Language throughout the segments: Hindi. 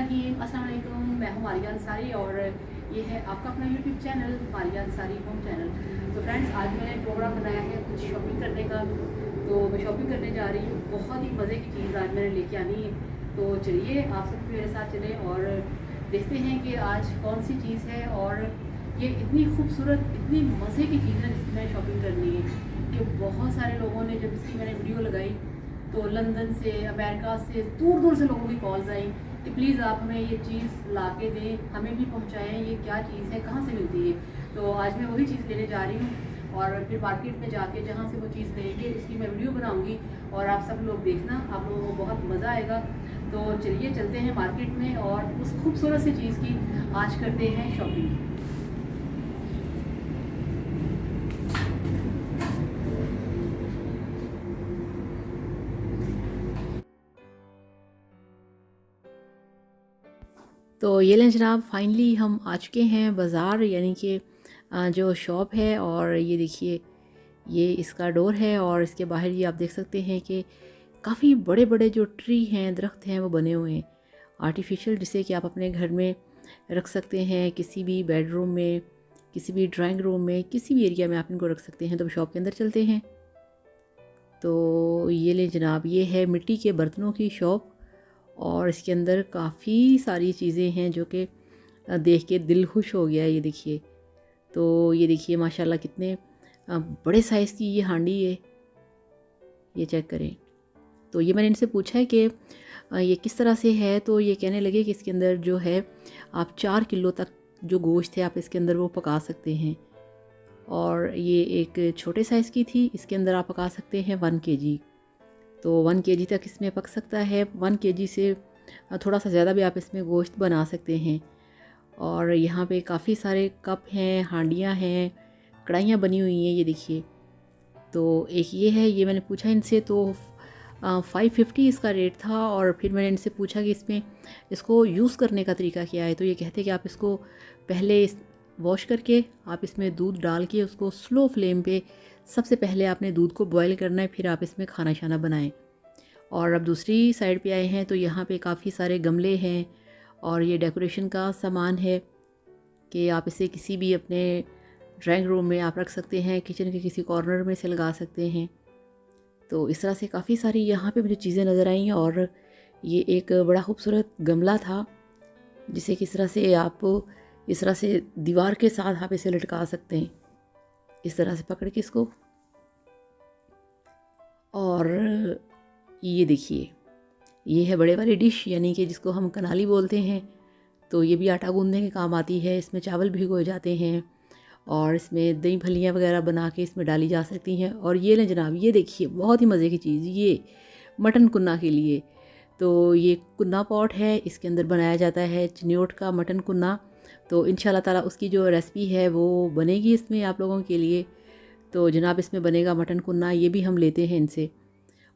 बिस्मिल्लाहिर्रहमानिर्रहीम, अस्सलाम वालेकुम। मैं हूँ मारिया अंसारी और ये है आपका अपना YouTube channel Maria Ansari home channel. तो फ्रेंड्स, आज मैंने प्रोग्राम बनाया है कुछ शॉपिंग करने का। तो मैं शॉपिंग करने जा रही हूँ। बहुत ही मज़े की चीज़ आज मैंने लेके आनी है। तो चलिए आप सब मेरे साथ चलें और देखते हैं कि आज कौन सी चीज़ है और ये इतनी खूबसूरत, इतनी मज़े की चीज़ है जिसकी मैंने शॉपिंग करनी है कि बहुत सारे लोगों ने जब इसकी मैंने वीडियो लगाई तो लंदन से, अमेरिका से, दूर दूर से लोगों की कॉल्स आई कि प्लीज़ आप हमें ये चीज़ ला के दें, हमें भी पहुंचाएं, ये क्या चीज़ है, कहाँ से मिलती है। तो आज मैं वही चीज़ लेने जा रही हूँ और फिर मार्केट में जाके जहाँ से वो चीज़ लेंगे उसकी मैं वीडियो बनाऊँगी और आप सब लोग देखना, आप लोगों को बहुत मज़ा आएगा। तो चलिए चलते हैं मार्केट में और उस खूबसूरत सी चीज़ की आज करते हैं शॉपिंग। तो ये लें जनाब, फाइनली हम आ चुके हैं बाज़ार, यानी कि जो शॉप है। और ये देखिए, ये इसका डोर है और इसके बाहर ये आप देख सकते हैं कि काफ़ी बड़े बड़े जो ट्री हैं, दरख्त हैं, वो बने हुए हैं आर्टिफिशियल, जिसे कि आप अपने घर में रख सकते हैं, किसी भी बेडरूम में, किसी भी ड्राइंग रूम में, किसी भी एरिया में आप इनको रख सकते हैं। तो शॉप के अंदर चलते हैं। तो ये लें जनाब, ये है मिट्टी के बर्तनों की शॉप और इसके अंदर काफ़ी सारी चीज़ें हैं जो कि देख के दिल खुश हो गया। ये देखिए, तो ये देखिए माशाल्लाह कितने बड़े साइज़ की ये हांडी है, ये चेक करें। तो ये मैंने इनसे पूछा है कि ये किस तरह से है। तो ये कहने लगे कि इसके अंदर जो है आप 4 किलो तक जो गोश्त है आप इसके अंदर वो पका सकते हैं। और ये एक छोटे साइज़ की थी, इसके अंदर आप पका सकते हैं 1 केजी। तो 1 केजी तक इसमें पक सकता है। 1 केजी से थोड़ा सा ज़्यादा भी आप इसमें गोश्त बना सकते हैं। और यहाँ पे काफ़ी सारे कप हैं, हांडियाँ हैं, कढ़ाइयाँ बनी हुई हैं, ये देखिए। तो एक ये है, ये मैंने पूछा इनसे तो 550 इसका रेट था। और फिर मैंने इनसे पूछा कि इसको यूज़ करने का तरीका क्या है। तो ये कहते हैं कि आप इसको पहले वॉश करके आप इसमें दूध डाल के उसको स्लो फ्लेम पे सबसे पहले आपने दूध को बॉयल करना है, फिर आप इसमें खाना शाना बनाएं। और अब दूसरी साइड पे आए हैं तो यहाँ पे काफ़ी सारे गमले हैं और ये डेकोरेशन का सामान है कि आप इसे किसी भी अपने ड्राइंग रूम में आप रख सकते हैं, किचन के किसी कॉर्नर में से लगा सकते हैं। तो इस तरह से काफ़ी सारी यहाँ पे मुझे चीज़ें नज़र आई। और ये एक बड़ा खूबसूरत गमला था जिसे किस तरह से आप इस तरह से दीवार के साथ आप इसे लटका सकते हैं, इस तरह से पकड़ के इसको। और ये देखिए, ये है बड़े वाली डिश, यानी कि जिसको हम कनाली बोलते हैं। तो ये भी आटा गूंदने के काम आती है। इसमें चावल भिगोए जाते हैं और इसमें दही भल्लियाँ वगैरह बना के इसमें डाली जा सकती हैं। और ये लें जनाब, ये देखिए बहुत ही मज़े की चीज़, ये मटन कुन्ना के लिए। तो ये कुन्ना पॉट है, इसके अंदर बनाया जाता है चिन्योट का मटन कुन्ना। तो इंशाल्लाह ताला उसकी जो रेसिपी है वो बनेगी इसमें आप लोगों के लिए। तो जनाब, इसमें बनेगा मटन कुन्ना, ये भी हम लेते हैं इनसे।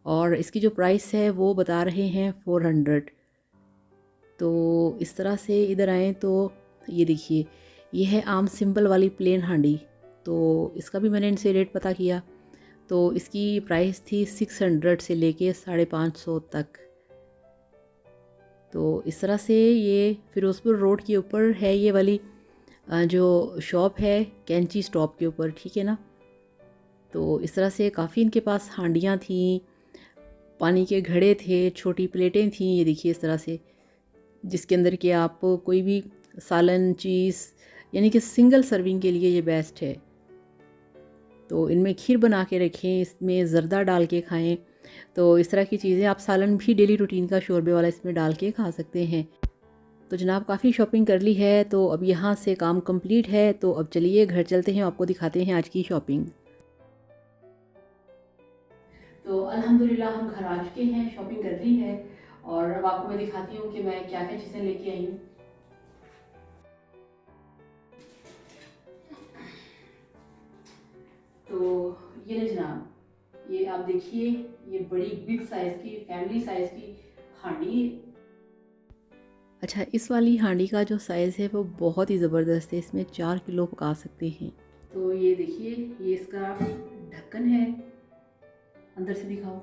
और इसकी जो प्राइस है वो बता रहे हैं 400। तो इस तरह से इधर आएँ तो ये देखिए, ये है आम सिंपल वाली प्लेन हांडी। तो इसका भी मैंने इनसे रेट पता किया तो इसकी प्राइस थी 600 से लेके 550 तक। तो इस तरह से ये फिरोज़पुर रोड के ऊपर है ये वाली जो शॉप है, कैंची स्टॉप के ऊपर, ठीक है ना। तो इस तरह से काफ़ी इनके पास हांडियाँ थीं, पानी के घड़े थे, छोटी प्लेटें थीं, ये देखिए इस तरह से, जिसके अंदर कि आप कोई भी सालन चीज़, यानी कि सिंगल सर्विंग के लिए ये बेस्ट है। तो इनमें खीर बना के रखें, इसमें ज़र्दा डाल के खाएं। तो इस तरह की चीज़ें आप सालन भी डेली रूटीन का शोरबे वाला इसमें डाल के खा सकते हैं। तो जनाब, काफ़ी शॉपिंग कर ली है, तो अब यहाँ से काम कंप्लीट है। तो अब चलिए घर चलते हैं, आपको दिखाते हैं आज की शॉपिंग। तो अल्हम्दुलिल्लाह हम घर आ चुके हैं, शॉपिंग कर ली है और अब आपको मैं दिखाती हूँ कि मैं क्या क्या चीज़ें लेके आई हूँ। तो ये ले जनाब, ये आप देखिए, ये बड़ी बिग साइज़ की, फैमिली साइज़ की हांडी। अच्छा, इस वाली हांडी का जो साइज़ है वो बहुत ही ज़बरदस्त है, इसमें 4 किलो पका सकते हैं। तो ये देखिए, ये इसका ढक्कन है, अंदर से दिखाओ।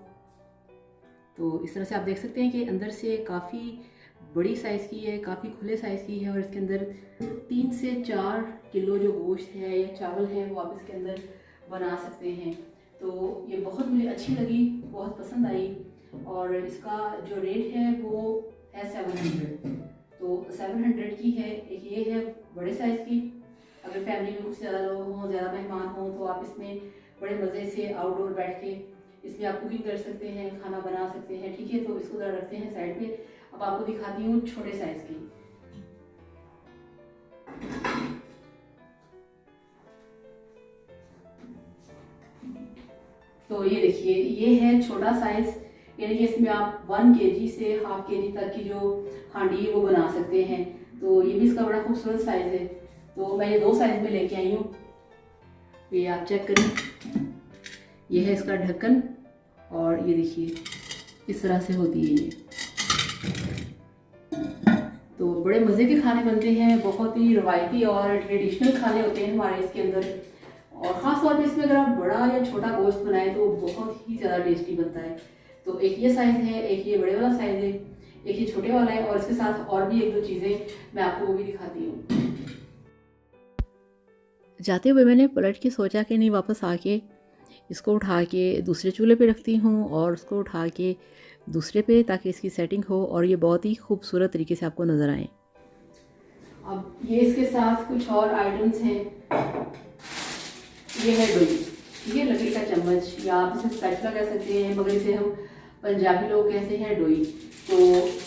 तो इस तरह से आप देख सकते हैं कि अंदर से काफ़ी बड़ी साइज़ की है, काफ़ी खुले साइज़ की है और इसके अंदर 3 से 4 किलो जो गोश्त है या चावल है वो आप इसके अंदर बना सकते हैं। तो ये बहुत मुझे अच्छी लगी, बहुत पसंद आई और इसका जो रेट है वो है 700। तो 700 की है। एक ये है बड़े साइज़ की, अगर फैमिली में कुछ ज़्यादा लोग हों, ज़्यादा मेहमान हों तो आप इसमें बड़े मज़े से आउटडोर बैठ के इसमें आप कुकिंग कर सकते हैं, खाना बना सकते हैं। ठीक है, तो इसको ज़रा रखते हैं साइड पे। अब आपको दिखाती हूँ छोटे साइज़ की। तो ये देखिए, ये है छोटा साइज़, यानी कि इसमें आप 1 kg से ½ kg तक की जो हांडी है वो बना सकते हैं। तो ये भी इसका बड़ा खूबसूरत साइज़ है। तो मैं ये 2 साइज़ में लेके आई हूँ। ये आप चेक करें, ये है इसका ढक्कन और ये देखिए इस तरह से होती है ये। तो बड़े मज़े के खाने बनते हैं, बहुत ही रवायती और ट्रेडिशनल खाने होते हैं हमारे इसके अंदर। और ख़ास तौर पे इसमें अगर आप बड़ा या छोटा गोश्त बनाएं तो बहुत ही ज़्यादा टेस्टी बनता है। तो एक ये साइज़ है, एक ये बड़े वाला साइज़ है, एक ये छोटे वाला है और इसके साथ और भी 1-2 चीज़ें मैं आपको वो भी दिखाती हूँ। जाते हुए मैंने पलट के सोचा कि नहीं, वापस आके इसको उठा के दूसरे चूल्हे पे रखती हूँ और उसको उठा के दूसरे पे, ताकि इसकी सेटिंग हो और ये बहुत ही खूबसूरत तरीके से आपको नज़र आए। अब ये इसके साथ कुछ और आइटम्स हैं। ये है डोई, ये लकड़ी का चम्मच या आप इसे स्पैचुला कह सकते हैं, मगर इसे हम पंजाबी लोग कहते हैं डोई। तो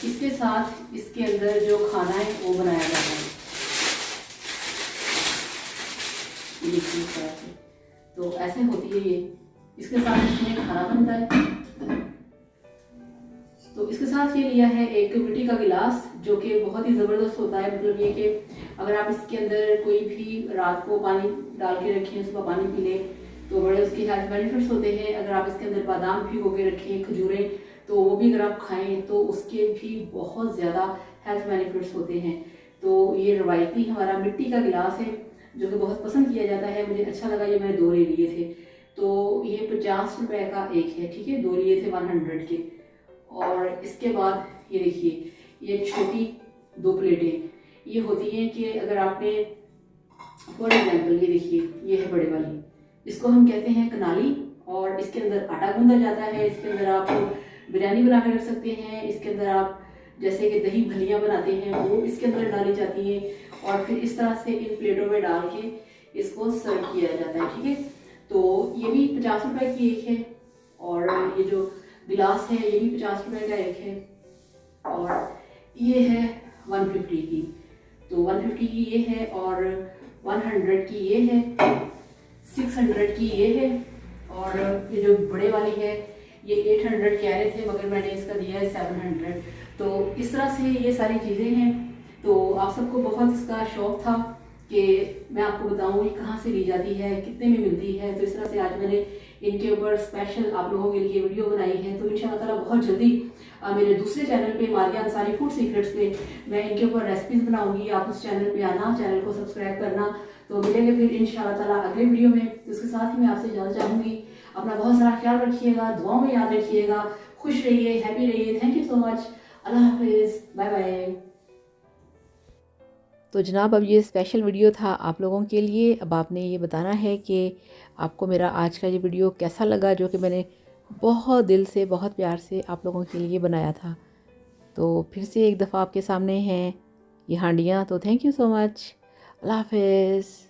इसके साथ इसके अंदर जो खाना है वो बनाया जाता है। इस तरह से तो ऐसे होती है ये, इसके साथ इसमें खाना बनता है। तो इसके साथ ये लिया है एक मिट्टी का गिलास, जो कि बहुत ही ज़बरदस्त होता है। मतलब ये कि अगर आप इसके अंदर कोई भी रात को पानी डाल के रखें, सुबह पानी पी लें तो बड़े उसके हेल्थ बेनिफिट्स होते हैं। अगर आप इसके अंदर बादाम भिगो के रखें, खजूरें, तो वो भी अगर आप खाएं तो उसके भी बहुत ज़्यादा हेल्थ बेनिफिट्स होते हैं। तो ये रवायती हमारा मिट्टी का गिलास है जो कि बहुत पसंद किया जाता है। मुझे अच्छा लगा, ये मैंने 2 ले लिए थे। तो ये 50 रुपए का एक है, ठीक है, 2 लिए थे 100 के। और इसके बाद ये देखिए, ये छोटी 2 प्लेटें ये होती हैं कि अगर आपने फॉर एग्जाम्पल ये देखिए, ये है बड़े वाली, इसको हम कहते हैं कनाली और इसके अंदर आटा गूंदा जाता है। इसके अंदर आप बिरयानी बना के रख सकते हैं। इसके अंदर आप जैसे कि दही भलियाँ बनाते हैं वो इसके अंदर डाली जाती हैं और फिर इस तरह से इन प्लेटों में डाल के इसको सर्व किया जाता है। ठीक है, तो ये भी 50 रुपए की एक है और ये जो गिलास है ये भी 50 रुपए का एक है और ये है 150 की। तो 150 की ये है और 100 की ये है, 600 की ये है और ये जो बड़े वाली है ये 800 कह रहे थे, मगर मैंने इसका दिया है 700। तो इस तरह से ये सारी चीज़ें हैं। तो आप सबको बहुत इसका शौक़ था कि मैं आपको बताऊं ये कहाँ से ली जाती है, कितने में मिलती है। तो इस तरह से आज मैंने इनके ऊपर स्पेशल आप लोगों के लिए वीडियो बनाई है। तो इंशाल्लाह ताला बहुत जल्दी मेरे दूसरे चैनल पे मारिया अंसारी फूड सीक्रेट्स पे मैं इनके ऊपर रेसिपीज़ बनाऊंगी। आप उस चैनल पे आना, चैनल को सब्सक्राइब करना। तो मिलेंगे फिर इंशाल्लाह ताला अगले वीडियो में। तो उसके साथ ही मैं आपसे जाना चाहूँगी, अपना बहुत सारा ख्याल रखिएगा, दुआओं में याद रखिएगा, खुश रहिए, हैप्पी रहिए। थैंक यू सो मच, अल्लाह हाफिज़, बाय बाय। तो जनाब, अब ये स्पेशल वीडियो था आप लोगों के लिए। अब आपने ये बताना है कि आपको मेरा आज का ये वीडियो कैसा लगा, जो कि मैंने बहुत दिल से, बहुत प्यार से आप लोगों के लिए बनाया था। तो फिर से एक दफ़ा आपके सामने हैं ये हांडियाँ। तो थैंक यू सो मच, अल्लाह हाफिज़।